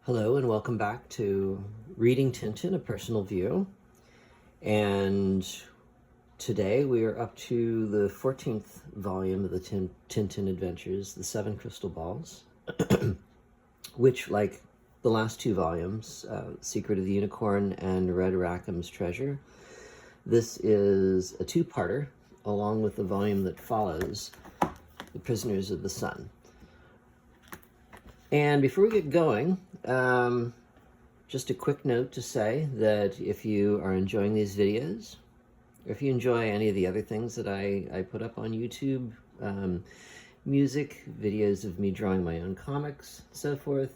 Hello and welcome back to Reading Tintin, A Personal View. And today we are up to the 14th volume of the Tintin Adventures, The Seven Crystal Balls, which, like the last two volumes, Secret of the Unicorn and Red Rackham's Treasure, this is a two-parter along with the volume that follows, The Prisoners of the Sun. And before we get going, just a quick note to say that if you are enjoying these videos, or if you enjoy any of the other things that I put up on YouTube, music, videos of me drawing my own comics, so forth,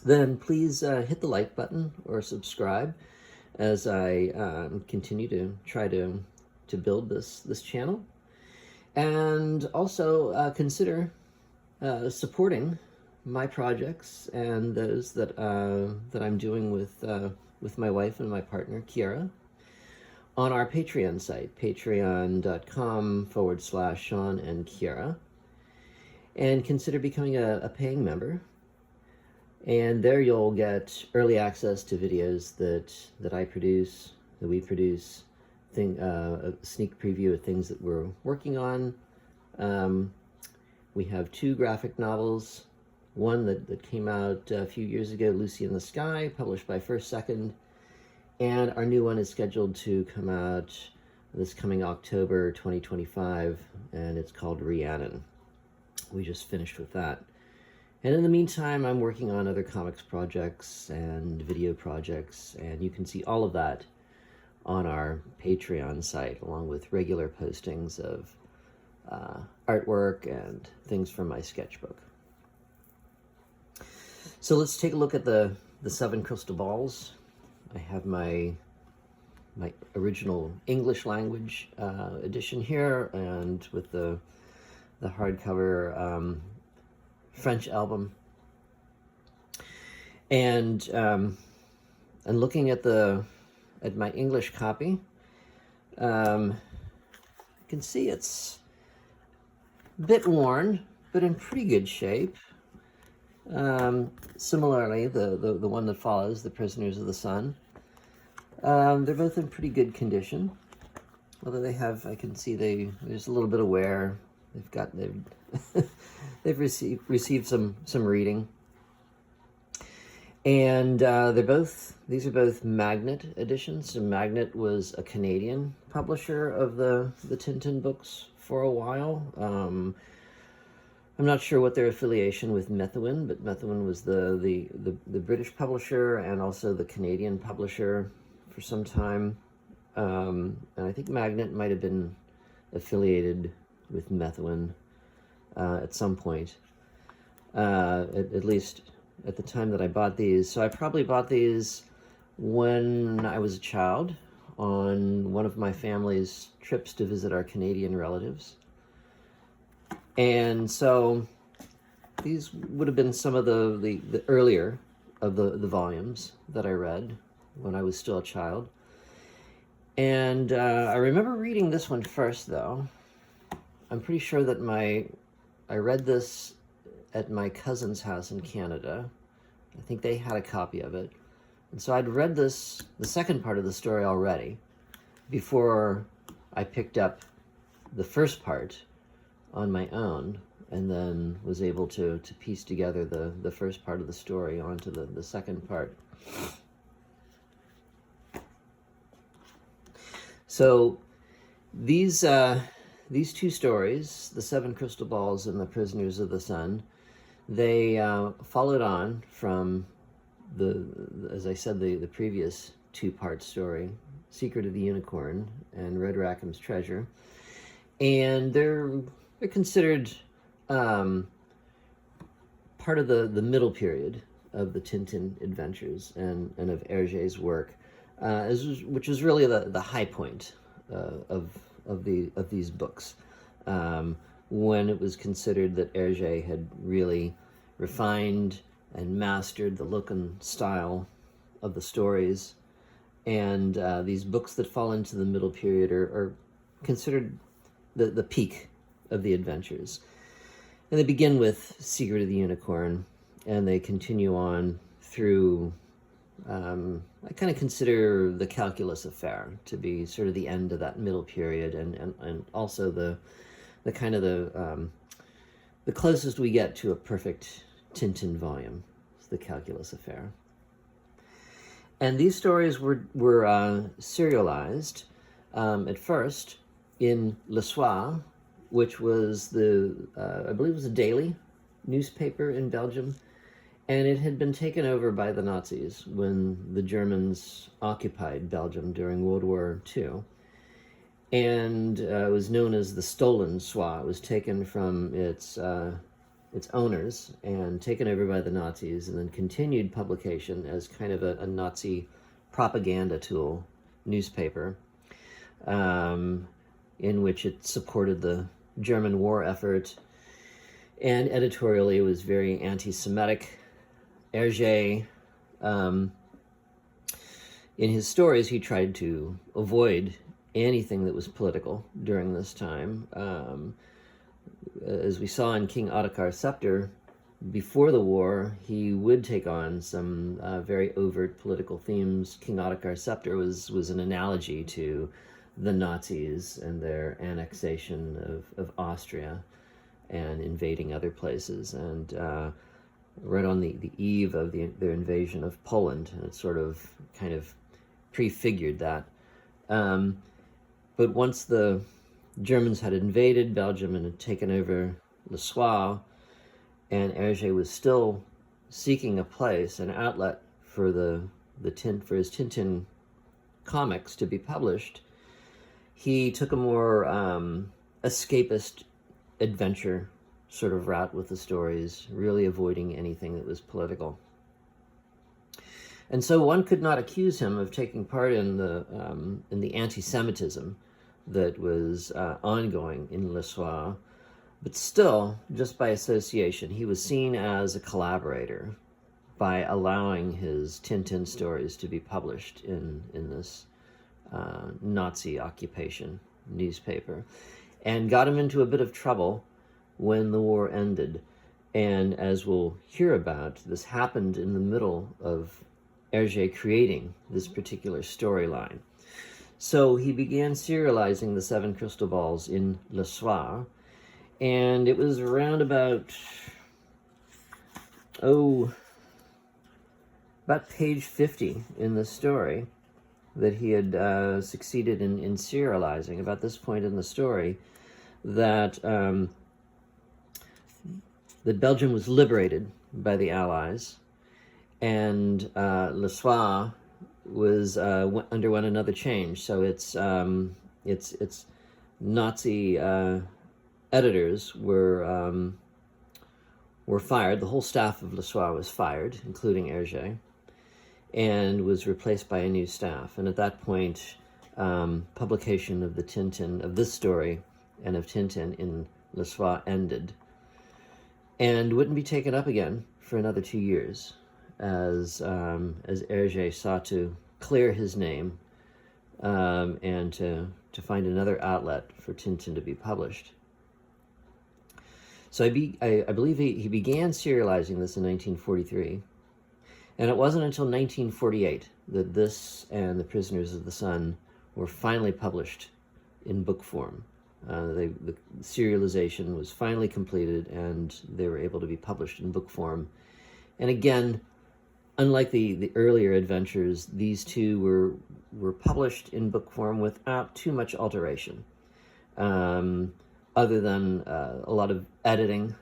then please hit the like button or subscribe as I continue to try to build this channel. And also consider supporting my projects and those that I'm doing with my wife and my partner, Kiara, on our Patreon site, patreon.com/Sean and Kiara. And consider becoming a paying member. And there you'll get early access to videos that I produce, that we produce, a sneak preview of things that we're working on. We have two graphic novels. One that came out a few years ago, Lucy in the Sky, published by First Second. And our new one is scheduled to come out this coming October 2025, and it's called Rhiannon. We just finished with that. And in the meantime, I'm working on other comics projects and video projects, and you can see all of that on our Patreon site, along with regular postings of artwork and things from my sketchbook. So let's take a look at the Seven Crystal Balls. I have my original English language edition here, and with the hardcover French album. And looking at my English copy, you can see it's a bit worn, but in pretty good shape. Similarly, the one that follows, The Prisoners of the Sun, they're both in pretty good condition. Although they have, I can see there's a little bit of wear. They've received some reading. And these are both Magnet editions. So Magnet was a Canadian publisher of the Tintin books for a while. I'm not sure what their affiliation with Methuen, but Methuen was the British publisher and also the Canadian publisher for some time. And I think Magnet might have been affiliated with Methuen at some point, at least at the time that I bought these. So I probably bought these when I was a child on one of my family's trips to visit our Canadian relatives. And so these would have been some of the earlier of the volumes that I read when I was still a child. And I remember reading this one first, though. I'm pretty sure that I read this at my cousin's house in Canada. I think they had a copy of it. And so I'd read the second part of the story already before I picked up the first part on my own, and then was able to piece together the first part of the story onto the second part. So these two stories, The Seven Crystal Balls and The Prisoners of the Sun, they followed on from as I said, the previous two-part story, Secret of the Unicorn and Red Rackham's Treasure. And they're considered part of the middle period of the Tintin adventures and of Herge's work, which was really the high point of these books, when it was considered that Herge had really refined and mastered the look and style of the stories. And these books that fall into the middle period are considered the peak of the adventures. And they begin with Secret of the Unicorn, and they continue on through, I kind of consider the calculus affair to be sort of the end of that middle period, and also the kind of the closest we get to a perfect Tintin volume, the calculus affair. And these stories were serialized at first in Le Soir, which was I believe it was a daily newspaper in Belgium, and it had been taken over by the Nazis when the Germans occupied Belgium during World War II. And it was known as the Stolen Soir. It was taken from its owners and taken over by the Nazis, and then continued publication as kind of a Nazi propaganda tool newspaper, in which it supported the German war effort, and editorially it was very anti-Semitic. Herge, in his stories, he tried to avoid anything that was political during this time. As we saw in King Haddock's Scepter, before the war, he would take on some very overt political themes. King Haddock's Scepter was an analogy to the Nazis and their annexation of Austria and invading other places. And right on the eve of their invasion of Poland, and it sort of kind of prefigured that. But once the Germans had invaded Belgium and had taken over Le Soir, and Herge was still seeking a place, an outlet for for his Tintin comics to be published, he took a more escapist adventure sort of route with the stories, really avoiding anything that was political. And so one could not accuse him of taking part in the anti-Semitism that was ongoing in Le Soir, but still, just by association, he was seen as a collaborator by allowing his Tintin stories to be published in this Nazi occupation newspaper, and got him into a bit of trouble when the war ended. And as we'll hear about, this happened in the middle of Herge creating this particular storyline. So he began serializing the Seven Crystal Balls in Le Soir, and it was around about page 50 in the story that he had succeeded in serializing, about this point in the story, that Belgium was liberated by the Allies, and Le Soir was underwent another change. So its Nazi editors were fired. The whole staff of Le Soir was fired, including Herge, and was replaced by a new staff. And at that point, publication of this story and of Tintin in Le Soir ended, and wouldn't be taken up again for another 2 years, as Herge sought to clear his name and to find another outlet for Tintin to be published. So I believe he began serializing this in 1943, and it wasn't until 1948 that this and The Prisoners of the Sun were finally published in book form. The serialization was finally completed, and they were able to be published in book form. And again, unlike the earlier adventures, these two were published in book form without too much alteration, other than a lot of editing.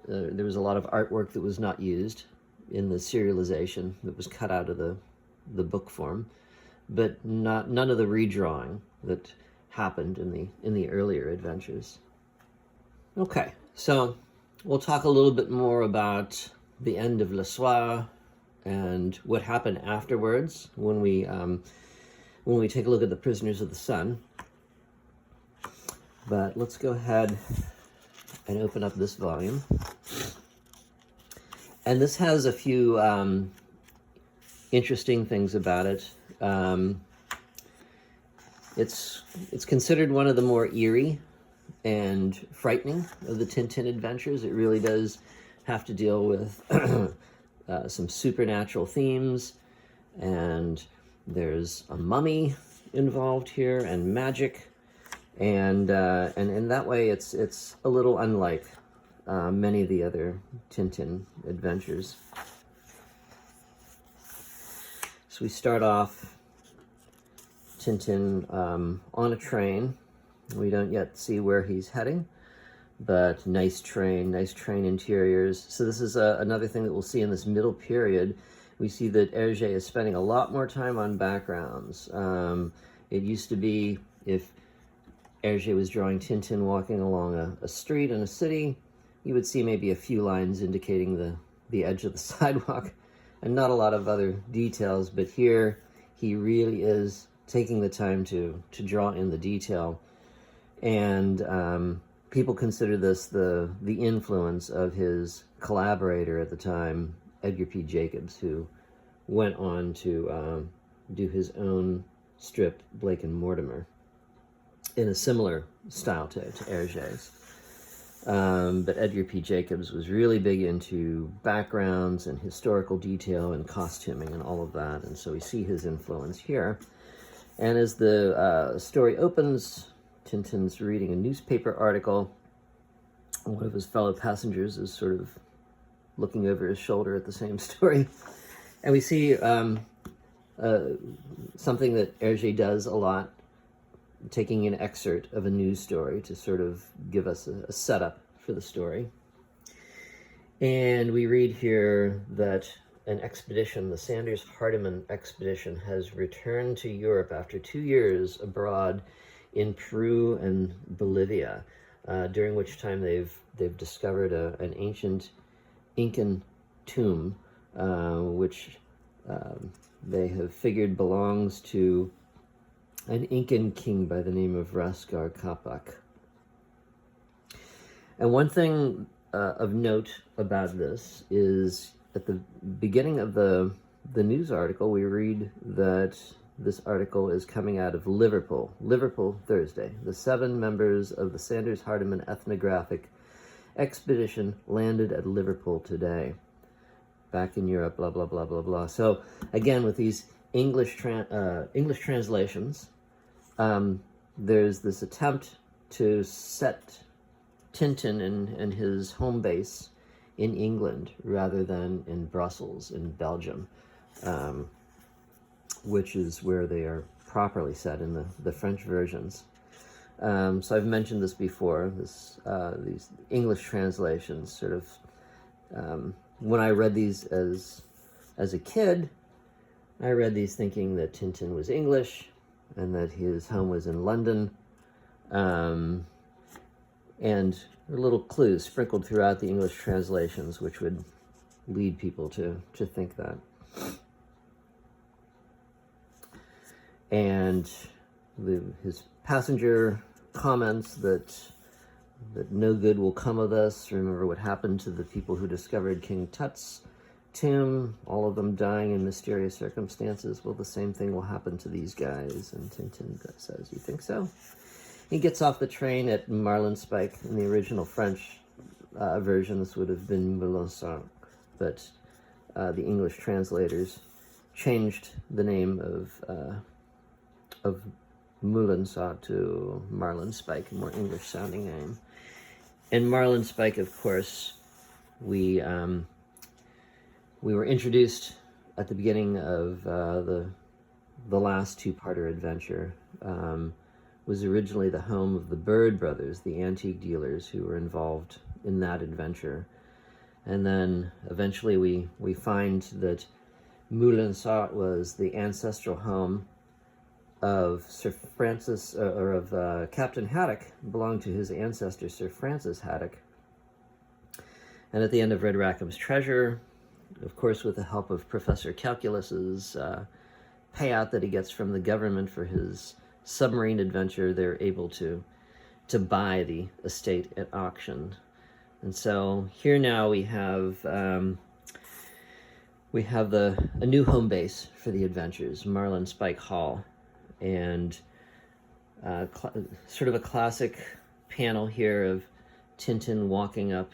There was a lot of artwork that was not used in the serialization, that was cut out of the book form, but none of the redrawing that happened in the earlier adventures. Okay, so we'll talk a little bit more about the end of Le Soir and what happened afterwards when we take a look at The Prisoners of the Sun. But let's go ahead and open up this volume. And this has a few interesting things about it. It's considered one of the more eerie and frightening of the Tintin adventures. It really does have to deal with some supernatural themes, and there's a mummy involved here, and magic, and in that way it's a little unlike many of the other Tintin adventures. So we start off Tintin on a train. We don't yet see where he's heading, but nice train interiors. So this is another thing that we'll see in this middle period. We see that Herge is spending a lot more time on backgrounds. It used to be, if Herge was drawing Tintin walking along a street in a city, you would see maybe a few lines indicating the edge of the sidewalk, and not a lot of other details. But here, he really is taking the time to draw in the detail. And people consider this the influence of his collaborator at the time, Edgar P. Jacobs, who went on to do his own strip, Blake and Mortimer, in a similar style to Herge's. But Edgar P. Jacobs was really big into backgrounds and historical detail and costuming and all of that, and so we see his influence here. And as the story opens, Tintin's reading a newspaper article. One of his fellow passengers is sort of looking over his shoulder at the same story. And we see something that Herge does a lot, taking an excerpt of a news story to sort of give us a setup for the story. And we read here that an expedition, the Sanders-Hardiman expedition, has returned to Europe after 2 years abroad in Peru and Bolivia, during which time they've discovered an ancient Incan tomb, which they have figured belongs to an Incan king by the name of Raskar Kapak. And one thing of note about this is at the beginning of the news article, we read that this article is coming out of Liverpool Thursday. The 7 members of the Sanders-Hardiman ethnographic expedition landed at Liverpool today. Back in Europe, blah, blah, blah, blah, blah. So again, with these English translations, there's this attempt to set Tintin and his home base in England rather than in Brussels, in Belgium, which is where they are properly set in the French versions. So I've mentioned this before, these English translations sort of, when I read these as a kid, I read these thinking that Tintin was English and that his home was in London, and little clues sprinkled throughout the English translations which would lead people to think that. And his passenger comments that no good will come of this. Remember what happened to the people who discovered King Tut's tomb, all of them dying in mysterious circumstances. Well, the same thing will happen to these guys. And Tintin says, "You think so?" He gets off the train at Marlinspike. In the original French version, this would have been Moulin-Saint, but the English translators changed the name of Moulin-Saint to Marlinspike, a more English-sounding name. And Marlinspike, of course, we were introduced at the beginning of the last two-parter adventure. Was originally the home of the Bird brothers, the antique dealers who were involved in that adventure. And then eventually we find that Moulin-Saint was the ancestral home of Sir Francis, or of Captain Haddock, belonged to his ancestor, Sir Francis Haddock. And at the end of Red Rackham's Treasure, of course with the help of Professor Calculus's payout that he gets from the government for his submarine adventure, they're able to buy the estate at auction. And so here now we have a new home base for the adventures, Marlinspike Hall, and sort of a classic panel here of Tintin walking up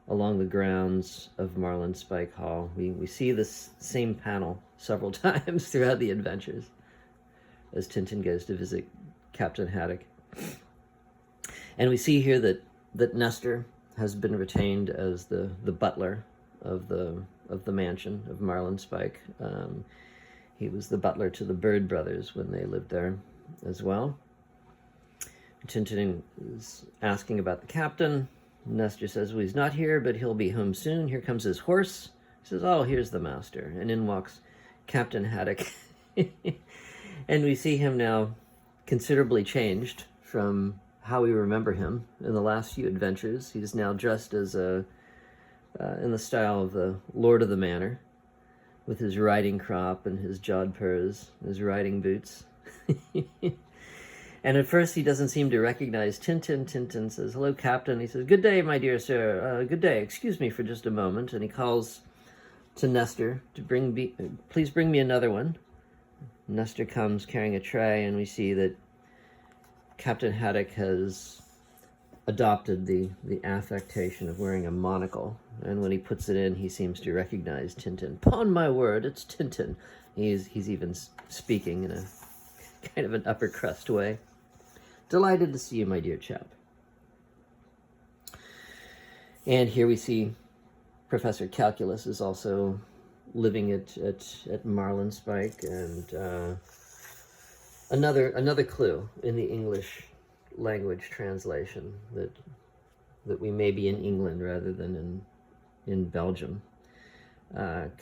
along the grounds of Marlinspike Hall. We see this same panel several times throughout the adventures as Tintin goes to visit Captain Haddock. And we see here that Nestor has been retained as the butler of the mansion of Marlinspike. He was the butler to the Bird brothers when they lived there as well. Tintin is asking about the captain. Nestor says, well, he's not here, but he'll be home soon. Here comes his horse. He says, oh, here's the master. And in walks Captain Haddock. And we see him now considerably changed from how we remember him in the last few adventures. He's now dressed as in the style of the Lord of the Manor, with his riding crop and his jodhpurs, his riding boots. And at first he doesn't seem to recognize Tintin. Tintin says, hello, Captain. He says, good day, my dear sir. Good day. Excuse me for just a moment. And he calls to Nestor to please bring me another one. Nestor comes carrying a tray, and we see that Captain Haddock has adopted the affectation of wearing a monocle. And when he puts it in, he seems to recognize Tintin. Upon my word, it's Tintin. He's even speaking in a kind of an upper crust way. Delighted to see you, my dear chap. And here we see Professor Calculus is also living at Marlinspike, and another clue in the English language translation that we may be in England rather than in Belgium.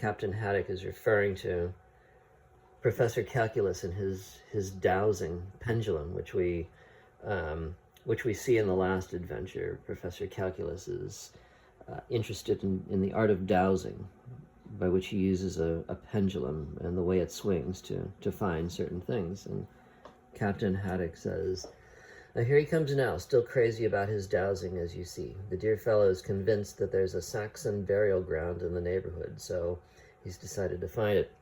Captain Haddock is referring to Professor Calculus and his dowsing pendulum, which we see in the last adventure. Professor Calculus is interested in the art of dowsing, by which he uses a pendulum and the way it swings to find certain things. And Captain Haddock says, here he comes now, still crazy about his dowsing, as you see. The dear fellow is convinced that there's a Saxon burial ground in the neighborhood, so he's decided to find it.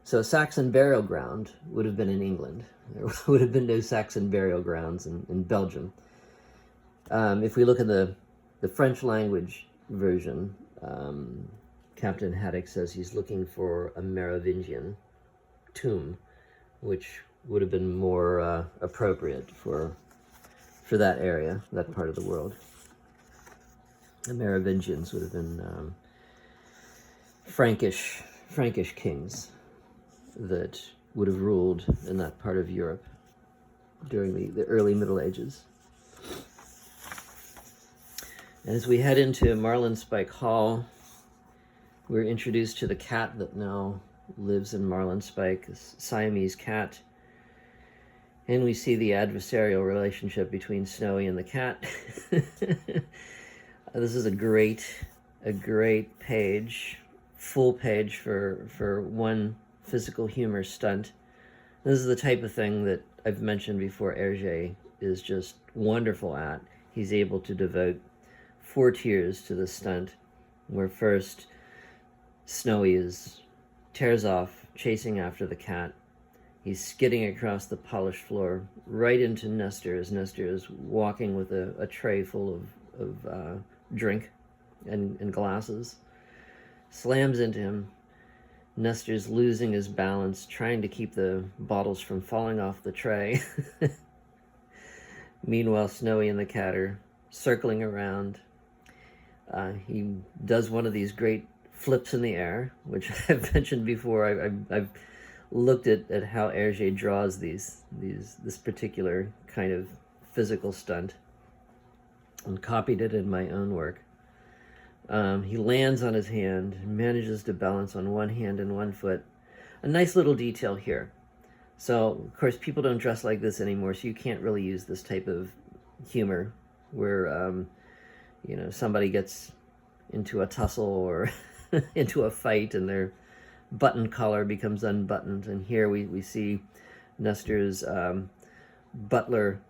So a Saxon burial ground would have been in England. There would have been no Saxon burial grounds in Belgium. If we look at the French language version, Captain Haddock says he's looking for a Merovingian tomb, which would have been more appropriate for that area, that part of the world. The Merovingians would have been Frankish kings that would have ruled in that part of Europe during the early Middle Ages. And as we head into Marlinspike Hall, we're introduced to the cat that now lives in Marlinspike, a Siamese cat. And we see the adversarial relationship between Snowy and the cat. This is a great page, full page for one physical humor stunt. This is the type of thing that I've mentioned before Herge is just wonderful at. He's able to devote 4 tiers to the stunt, where first Snowy tears off chasing after the cat. He's skidding across the polished floor right into Nestor as Nestor is walking with a tray full of drink and glasses. Slams into him. Nestor's losing his balance, trying to keep the bottles from falling off the tray. Meanwhile, Snowy and the cat are circling around. He does one of these great flips in the air, which I've mentioned before. I've looked at how Herge draws this particular kind of physical stunt and copied it in my own work. He lands on his hand, manages to balance on one hand and one foot. A nice little detail here. So, of course, people don't dress like this anymore, so you can't really use this type of humor where, somebody gets into a tussle or into a fight and their button collar becomes unbuttoned. And here we see Nestor's butler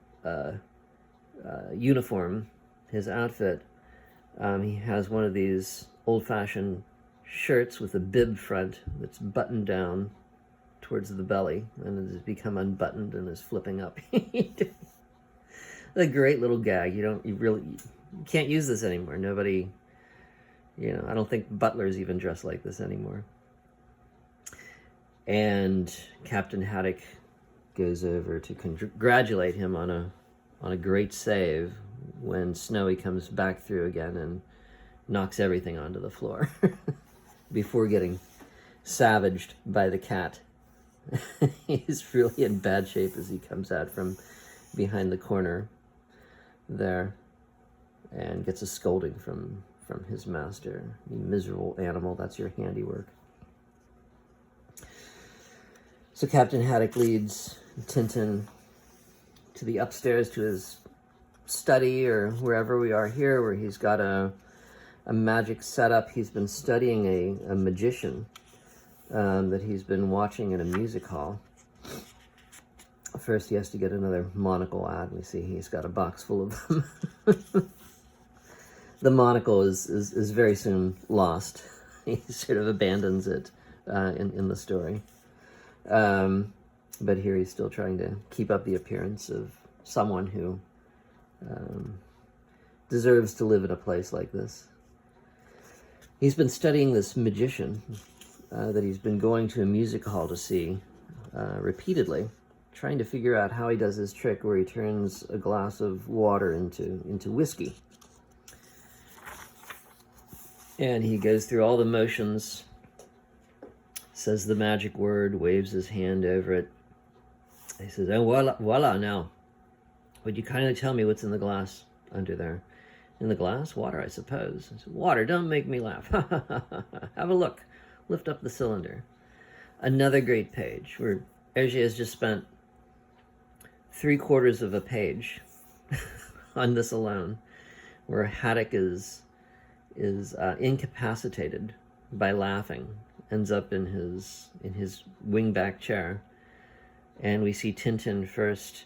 uniform, his outfit. He has one of these old-fashioned shirts with a bib front that's buttoned down towards the belly, and it has become unbuttoned and is flipping up. A great little gag. You can't use this anymore. Nobody, I don't think butlers even dress like this anymore. And Captain Haddock goes over to congratulate him on a great save when Snowy comes back through again and knocks everything onto the floor before getting savaged by the cat. He's really in bad shape as he comes out from behind the corner there and gets a scolding from his master. You miserable animal, that's your handiwork. So Captain Haddock leads Tintin to the upstairs to his study, or wherever we are here, where he's got a magic setup. He's been studying a magician that he's been watching in a music hall. First, he has to get another monocle out. We see he's got a box full of them. The monocle is very soon lost. He sort of abandons it in the story. But here he's still trying to keep up the appearance of someone who deserves to live in a place like this. He's been studying this magician that he's been going to a music hall to see repeatedly, trying to figure out how he does his trick where he turns a glass of water into whiskey. And he goes through all the motions, says the magic word, waves his hand over it. He says, "Oh, voila, now. Would you kindly tell me what's in the glass under there?" "In the glass? Water, I suppose." I said, "Water, don't make me laugh. Have a look. Lift up the cylinder." Another great page where Herge has just spent 3/4 of a page on this alone, where Haddock is incapacitated by laughing, ends up in his wingback chair, and we see Tintin first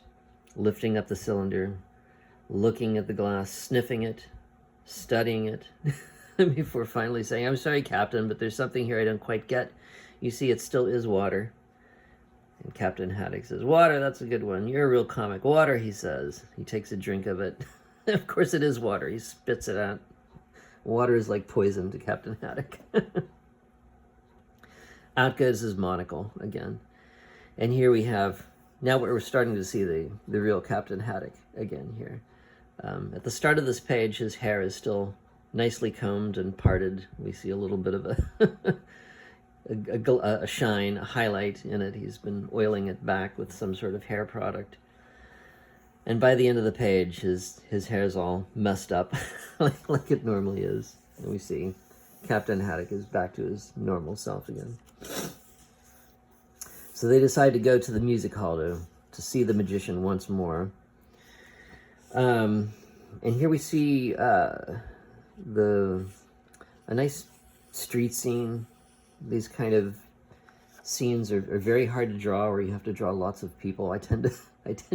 lifting up the cylinder, looking at the glass, sniffing it, studying it, before finally saying, "I'm sorry, Captain, but there's something here I don't quite get. You see, it still is water." And Captain Haddock says, "Water, that's a good one. You're a real comic. Water," he says. He takes a drink of it. Of course it is water. He spits it out. Water is like poison to Captain Haddock. Out goes his monocle again. And here we have, now we're starting to see the real Captain Haddock again here. At the start of this page, his hair is still nicely combed and parted. We see a little bit of a shine, a highlight in it. He's been oiling it back with some sort of hair product. And by the end of the page, his hair's all messed up, like it normally is. And we see Captain Haddock is back to his normal self again. So they decide to go to the music hall to see the magician once more. And here we see a nice street scene. These kind of scenes are very hard to draw, where you have to draw lots of people. I tend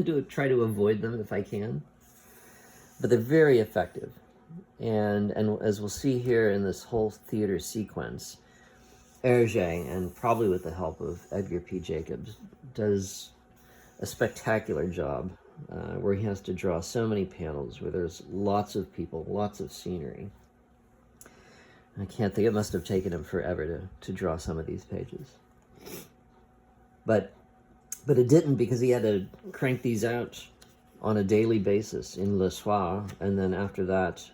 to try to avoid them if I can, but they're very effective. And as we'll see here in this whole theater sequence, Herge, and probably with the help of Edgar P. Jacobs, does a spectacular job where he has to draw so many panels where there's lots of people, lots of scenery. I can't think, it must have taken him forever to draw some of these pages. But it didn't, because he had to crank these out on a daily basis in Le Soir, and then after that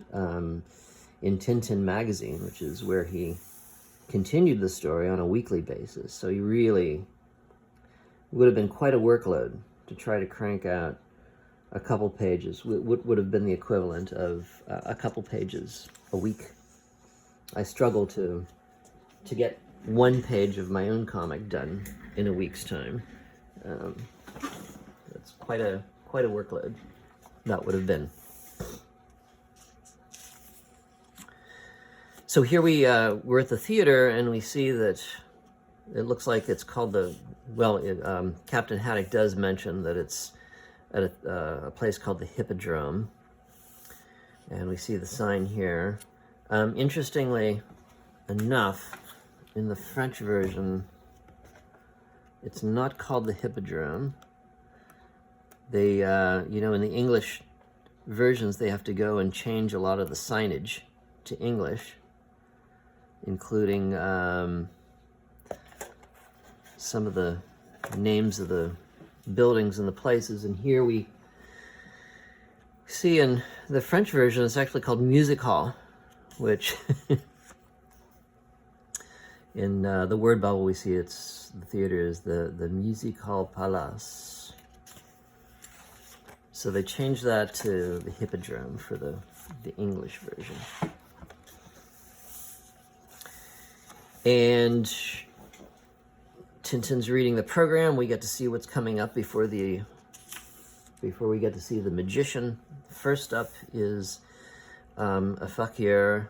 in Tintin magazine, which is where he continued the story on a weekly basis. So he really would have been quite a workload to try to crank out a couple pages. Would have been the equivalent of a couple pages a week. I struggle to get one page of my own comic done in a week's time. That's quite a workload that would have been. So here we're at the theater, and we see that it looks like it's called Captain Haddock does mention that it's at a place called the Hippodrome, and we see the sign here. Interestingly enough, in the French version, it's not called the Hippodrome. They, in the English versions, they have to go and change a lot of the signage to English, including some of the names of the buildings and the places. And here we see in the French version, it's actually called music hall, which in the word bubble we see it's the theater is the Music Hall Palace. So they changed that to the Hippodrome for the English version. And Tintin's reading the program. We get to see what's coming up before we get to see the magician. First up is a fakir,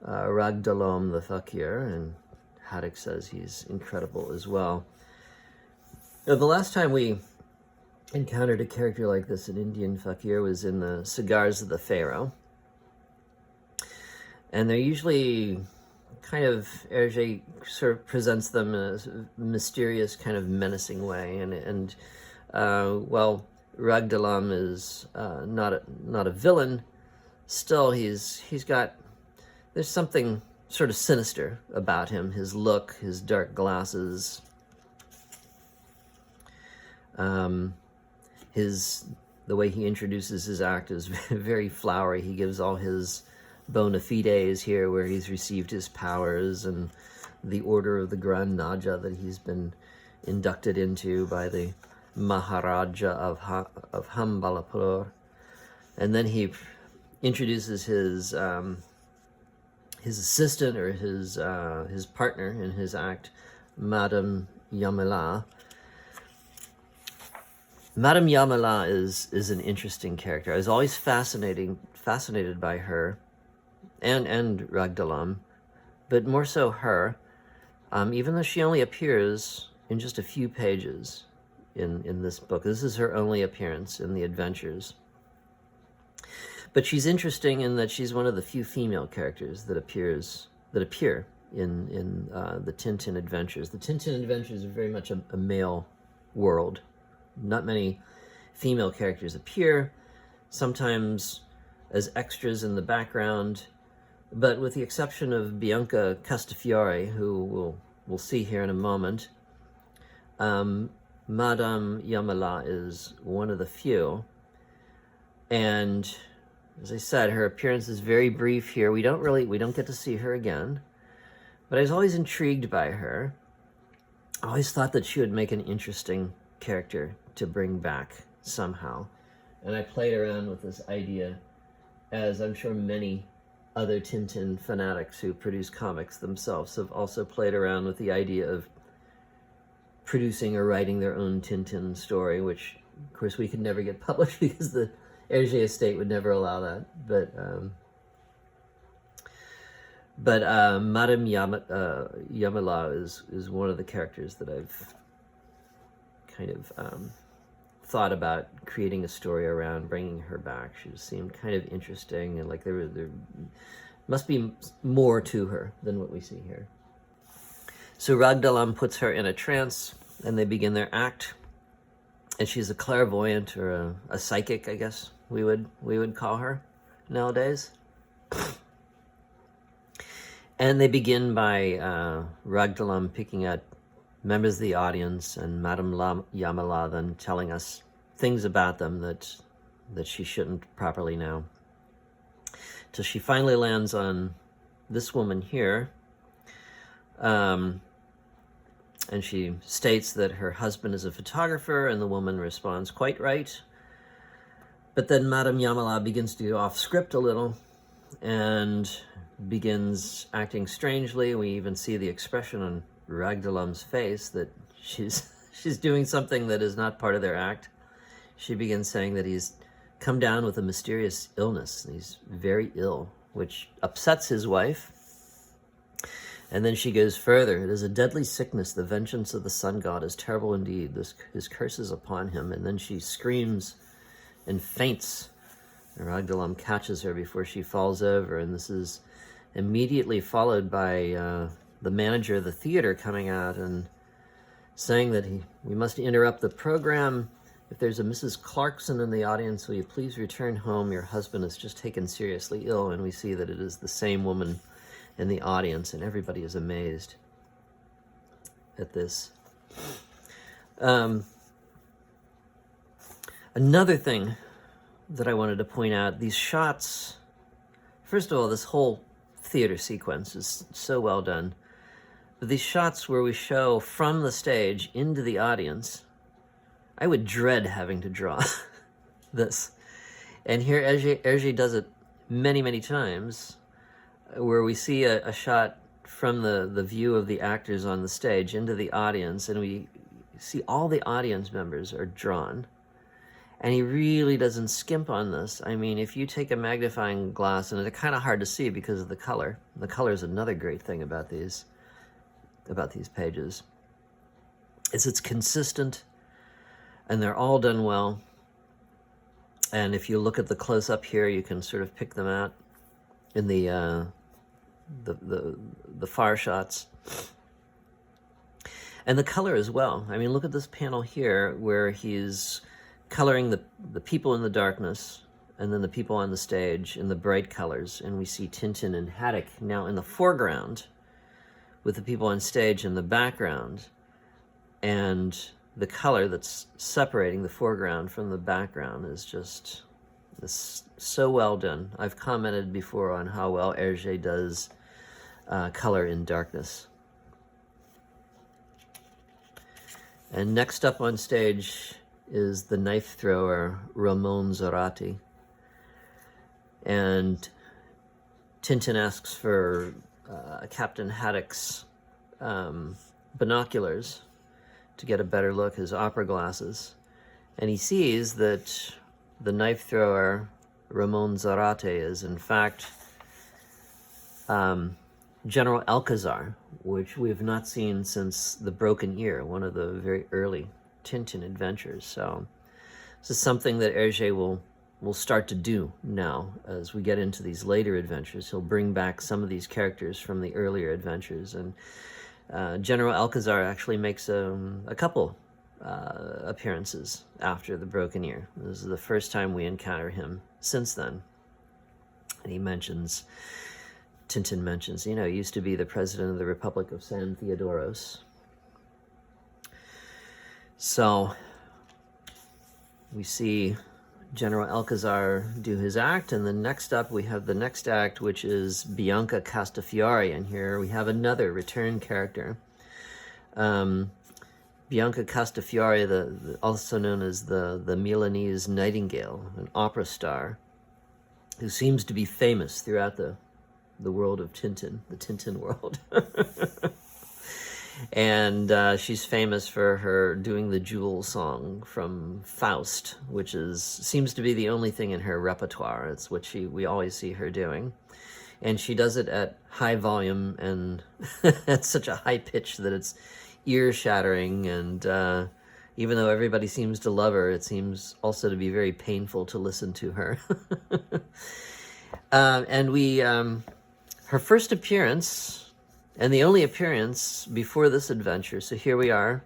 Ragdalom the fakir, and Haddock says he's incredible as well. Now, the last time we encountered a character like this, an Indian fakir, was in the Cigars of the Pharaoh. And they're usually kind of, Herge sort of presents them in a mysterious, kind of menacing way. And well, Ragdalam is not a villain. Still, he's got, there's something sort of sinister about him. His look, his dark glasses, the way he introduces his act is very flowery. He gives all his bona fides here, where he's received his powers and the order of the Grand Naja that he's been inducted into by the Maharaja of Hambalapur. And then he introduces his assistant, or his partner in his act, Madame Yamala. Madame Yamala is an interesting character. I was always fascinated by her, and Ragdalam, but more so her, even though she only appears in just a few pages in this book. This is her only appearance in the adventures. But she's interesting in that she's one of the few female characters that appear in the Tintin adventures. The Tintin adventures are very much a male world. Not many female characters appear, sometimes as extras in the background, but with the exception of Bianca Castafiore, who we'll see here in a moment, Madame Yamala is one of the few. And as I said, her appearance is very brief here. We don't get to see her again, but I was always intrigued by her. I always thought that she would make an interesting character to bring back somehow. And I played around with this idea, as I'm sure many other Tintin fanatics who produce comics themselves have also played around with the idea of producing or writing their own Tintin story, which of course we could never get published because the Herge estate would never allow that. But Madame Yamala is one of the characters that I've kind of thought about creating a story around, bringing her back. She just seemed kind of interesting, and like there must be more to her than what we see here. So Ragdalam puts her in a trance, and they begin their act. And she's a clairvoyant, or a psychic, I guess we would call her nowadays. And they begin by Ragdalam picking out members of the audience, and Madame Yamala then telling us things about them that she shouldn't properly know. Till she finally lands on this woman here, and she states that her husband is a photographer, and the woman responds, "Quite right." But then Madame Yamala begins to go off script a little, and begins acting strangely. We even see the expression on Ragdalam's face that she's doing something that is not part of their act. She begins saying that he's come down with a mysterious illness, and he's very ill, which upsets his wife. And then she goes further. "It is a deadly sickness. The vengeance of the sun god is terrible indeed. His curse is upon him." And then she screams and faints. And Ragdalam catches her before she falls over. And this is immediately followed by the manager of the theater coming out and saying that we must interrupt the program. If there's a Mrs. Clarkson in the audience, will you please return home? Your husband is just taken seriously ill. And we see that it is the same woman in the audience, and everybody is amazed at this. Another thing that I wanted to point out, these shots, first of all, this whole theater sequence is so well done. But these shots where we show from the stage into the audience, I would dread having to draw this. And here Herge does it many, many times, where we see a shot from the view of the actors on the stage into the audience, and we see all the audience members are drawn. And he really doesn't skimp on this. I mean, if you take a magnifying glass, and it's kind of hard to see because of the color. The color is another great thing about these pages. It's consistent, and they're all done well. And if you look at the close-up here, you can sort of pick them out in the far shots. And the color as well. I mean, look at this panel here where he's coloring the people in the darkness, and then the people on the stage in the bright colors. And we see Tintin and Haddock now in the foreground with the people on stage in the background. And the color that's separating the foreground from the background is just so well done. I've commented before on how well Herge does color in darkness. And next up on stage is the knife thrower Ramon Zarate. And Tintin asks for Captain Haddock's binoculars to get a better look, his opera glasses. And he sees that the knife thrower Ramon Zarate is in fact General Alcazar, which we have not seen since The Broken Ear, one of the very early Tintin adventures. So this is something that Herge will start to do now as we get into these later adventures. He'll bring back some of these characters from the earlier adventures, and General Alcazar actually makes a couple appearances after The Broken Ear. This is the first time we encounter him since then. And Tintin mentions, he used to be the president of the Republic of San Theodoros. So we see General Alcazar do his act, and then next up we have the next act, which is Bianca Castafiore, and here we have another return character. Bianca Castafiore, also known as the Milanese Nightingale, an opera star, who seems to be famous throughout the world of Tintin, the Tintin world. And she's famous for her doing the Jewel song from Faust, which seems to be the only thing in her repertoire. It's what we always see her doing. And she does it at high volume and at such a high pitch that it's ear-shattering. And even though everybody seems to love her, it seems also to be very painful to listen to her. And her first appearance, and the only appearance before this adventure, so here we are,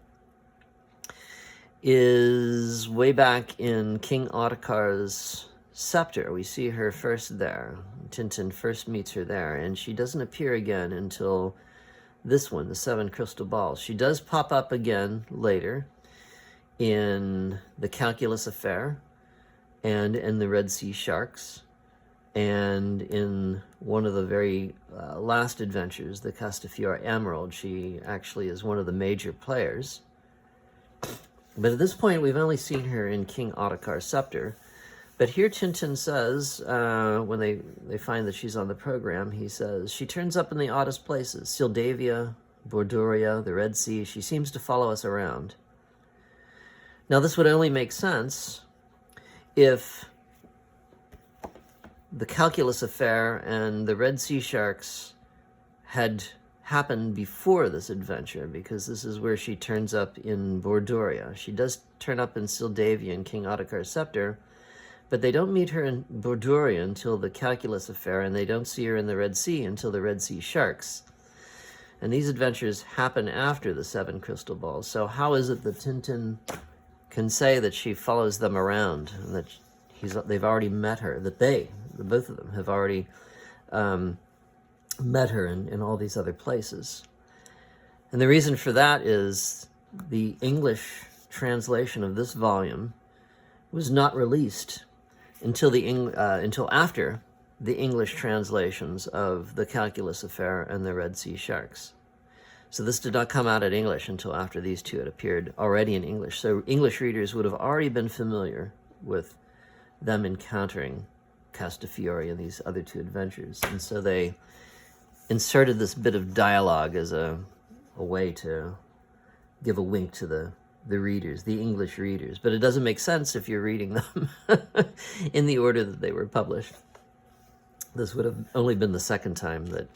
is way back in King Ottokar's scepter. We see her first there. Tintin first meets her there, and she doesn't appear again until this one, the 7 Crystal Balls. She does pop up again later in the Calculus Affair and in the Red Sea Sharks, and in one of the very last adventures, the Castafiore Emerald. She actually is one of the major players. But at this point, we've only seen her in King Ottokar's scepter. But here Tintin says, when they find that she's on the program, he says, she turns up in the oddest places. Sildavia, Borduria, the Red Sea. She seems to follow us around. Now, this would only make sense if the Calculus Affair and the Red Sea Sharks had happened before this adventure, because this is where she turns up in Borduria. She does turn up in Sildavia and King Ottokar's scepter, but they don't meet her in Borduria until the Calculus Affair, and they don't see her in the Red Sea until the Red Sea Sharks. And these adventures happen after the 7 Crystal Balls. So how is it that Tintin can say that she follows them around, and that they've already met her, that the both of them have already met her in all these other places. And the reason for that is the English translation of this volume was not released until after the English translations of the Calculus Affair and the Red Sea Sharks. So this did not come out in English until after these two had appeared already in English. So English readers would have already been familiar with them encountering Castafiore and these other two adventures. And so they inserted this bit of dialogue as a way to give a wink to the readers, the English readers. But it doesn't make sense if you're reading them in the order that they were published. This would have only been the second time that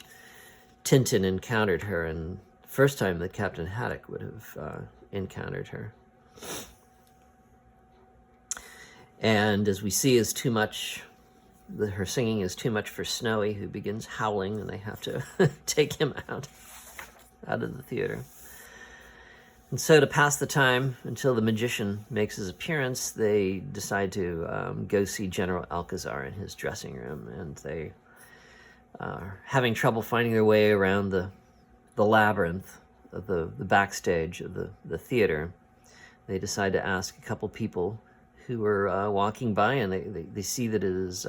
Tintin encountered her, and first time that Captain Haddock would have encountered her. And as we see, is too much. Her singing is too much for Snowy, who begins howling, and they have to take him out of the theater. And so to pass the time until the magician makes his appearance, they decide to go see General Alcazar in his dressing room, and they are having trouble finding their way around the labyrinth of the backstage of the theater. They decide to ask a couple people who are walking by, and they see that it is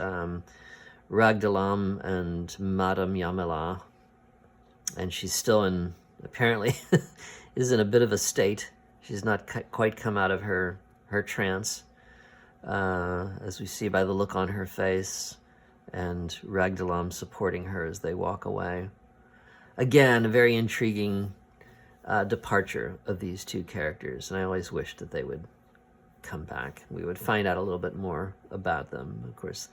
Ragdalam and Madame Yamela, and she's still apparently is in a bit of a state. She's not quite come out of her trance, as we see by the look on her face, and Ragdalam supporting her as they walk away. Again, a very intriguing departure of these two characters, and I always wished that they would come back. We would find out a little bit more about them. Of course,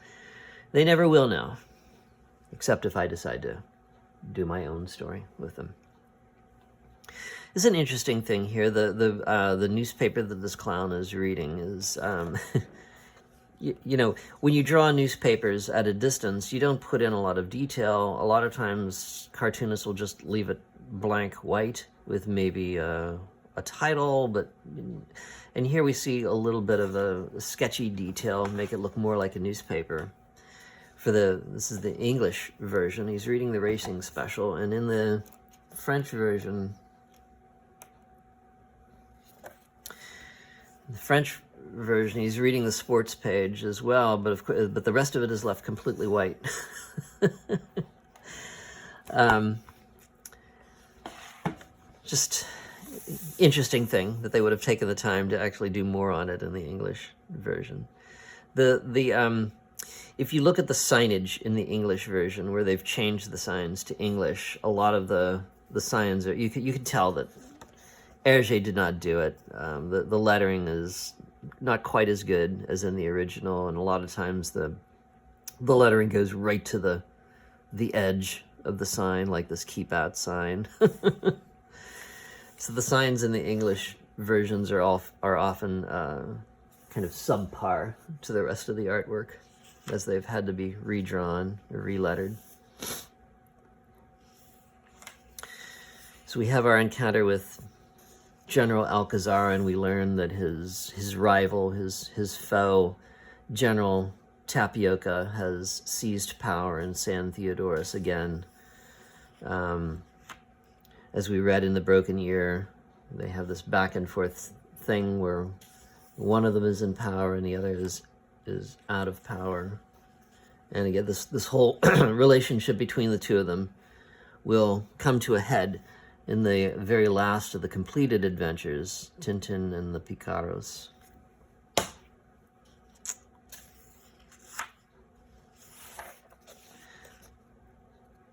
they never will know, except if I decide to do my own story with them. It's an interesting thing here. The newspaper that this clown is reading is, you know, when you draw newspapers at a distance, you don't put in a lot of detail. A lot of times, cartoonists will just leave it blank white with maybe a title, and here we see a little bit of a sketchy detail, make it look more like a newspaper. This is the English version. He's reading the racing special, and in the French version, he's reading the sports page as well, but the rest of it is left completely white. Just interesting thing that they would have taken the time to actually do more on it in the English version. If you look at the signage in the English version, where they've changed the signs to English, a lot of the signs are, you can tell that Herge did not do it. The lettering is not quite as good as in the original, and a lot of times the lettering goes right to the edge of the sign, like this keep out sign. So the signs in the English versions are often kind of subpar to the rest of the artwork, as they've had to be redrawn or relettered. So we have our encounter with General Alcazar, and we learn that his rival, his foe, General Tapioca, has seized power in San Theodorus again. As we read in The Broken Ear, they have this back and forth thing where one of them is in power and the other is out of power. And again, this whole relationship between the two of them will come to a head in the very last of the completed adventures, Tintin and the Picaros.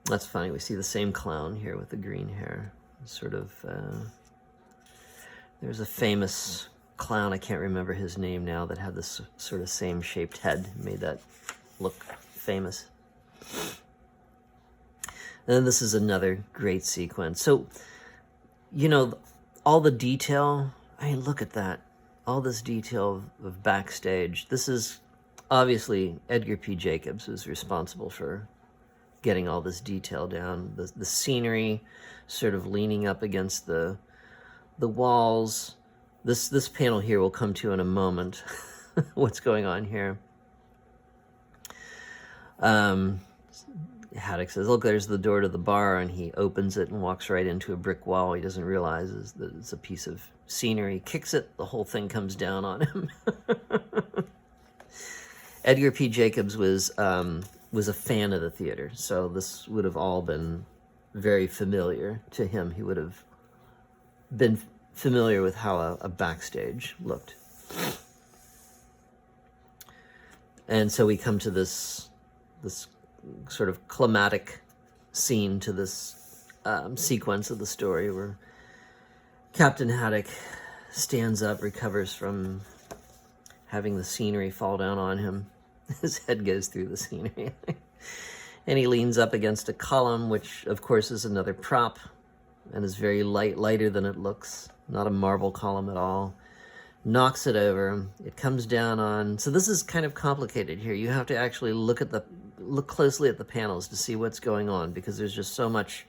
That's funny. We see the same clown here with the green hair. Sort of, there's a famous clown, I can't remember his name now, that had this sort of same shaped head, made that look famous. And then this is another great sequence. So, you know, all the detail, I mean, look at that. All this detail of backstage. This is obviously Edgar P. Jacobs who's responsible for getting all this detail down. The scenery sort of leaning up against the walls, This panel here will come to in a moment. What's going on here? Haddock says, look, there's the door to the bar, and he opens it and walks right into a brick wall. He doesn't realize that it's a piece of scenery. Kicks it, the whole thing comes down on him. Edgar P. Jacobs was a fan of the theater, so this would have all been very familiar to him. He would have been familiar with how a backstage looked. And so we come to this sort of climatic scene to this sequence of the story where Captain Haddock stands up, recovers from having the scenery fall down on him. His head goes through the scenery. And he leans up against a column, which of course is another prop and is very lighter than it looks. Not a marble column at all. Knocks it over. It comes down on... So this is kind of complicated here. You have to actually look closely at the panels to see what's going on, because there's just so much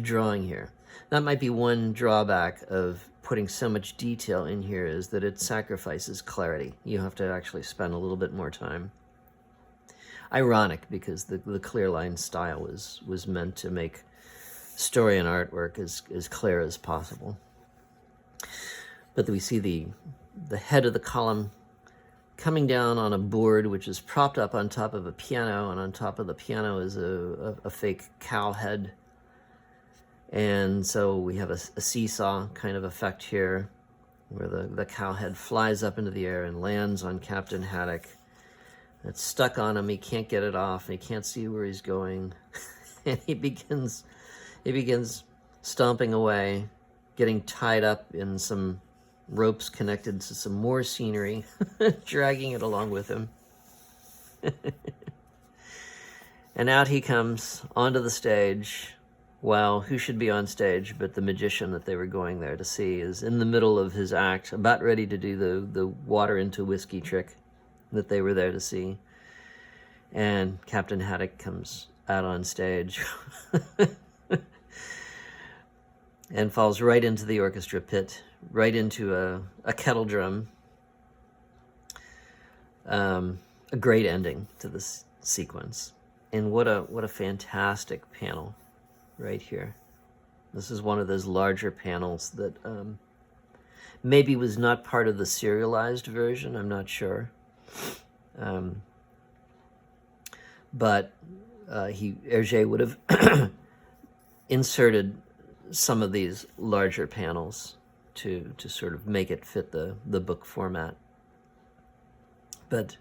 drawing here. That might be one drawback of putting so much detail in here, is that it sacrifices clarity. You have to actually spend a little bit more time. Ironic, because the clear line style was meant to make story and artwork as clear as possible. But we see the head of the column coming down on a board which is propped up on top of a piano, and on top of the piano is a fake cow head. And so we have a seesaw kind of effect here, where the cow head flies up into the air and lands on Captain Haddock. It's stuck on him. He can't get it off, and he can't see where he's going. And he begins stomping away, getting tied up in some ropes connected to some more scenery, dragging it along with him. And out he comes onto the stage. Well, who should be on stage but the magician that they were going there to see is in the middle of his act, about ready to do the water into whiskey trick that they were there to see. And Captain Haddock comes out on stage and falls right into the orchestra pit, right into a kettle drum. A great ending to this sequence. And what a fantastic panel right here. This is one of those larger panels that maybe was not part of the serialized version, I'm not sure. But Herge would have inserted some of these larger panels to sort of make it fit the book format. But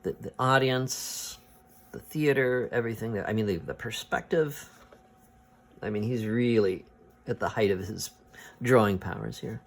the audience, the theater, everything, I mean, the perspective, I mean, he's really at the height of his drawing powers here.